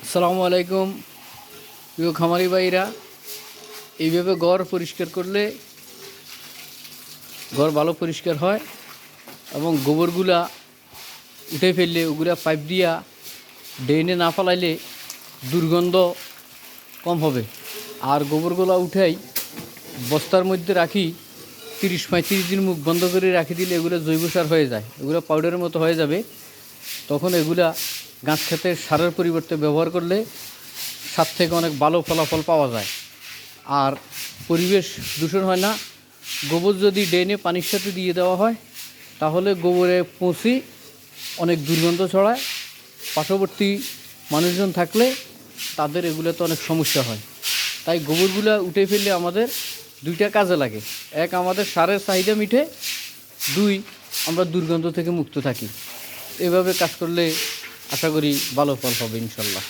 আসসালামু আলাইকুম প্রিয় খামারি ভাইরা। এইভাবে ঘর পরিষ্কার করলে ঘর ভালো পরিষ্কার হয় এবং গোবরগুলা উঠে ফেললে ওগুলা পাইপ দিয়া ড্রেনে না ফেলাইলে দুর্গন্ধ কম হবে। আর গোবরগুলা উঠাই বস্তার মধ্যে রাখি 30-35 দিন মুখ বন্ধ করে রাখি দিলে এগুলো জৈব সার হয়ে যায়, এগুলো পাউডারের মতো হয়ে যাবে। তখন এগুলা গাছ খেতে সারের পরিবর্তে ব্যবহার করলে সার থেকে অনেক ভালো ফলাফল পাওয়া যায় আর পরিবেশ দূষণ হয় না। গোবর যদি ড্রেনে পানির সাথে দিয়ে দেওয়া হয় তাহলে গোবরে পৌঁছি অনেক দুর্গন্ধ ছড়ায়। পার্শ্ববর্তী মানুষজন থাকলে তাদের এগুলোতে অনেক সমস্যা হয়। তাই গোবরগুলো উঠে ফেললে আমাদের দুইটা কাজে লাগে। এক, আমাদের সারের চাহিদা মিটে; দুই, আমরা দুর্গন্ধ থেকে মুক্ত থাকি। এভাবে কাজ করলে আশা করি ভালো ফল পাবে ইনশাল্লাহ।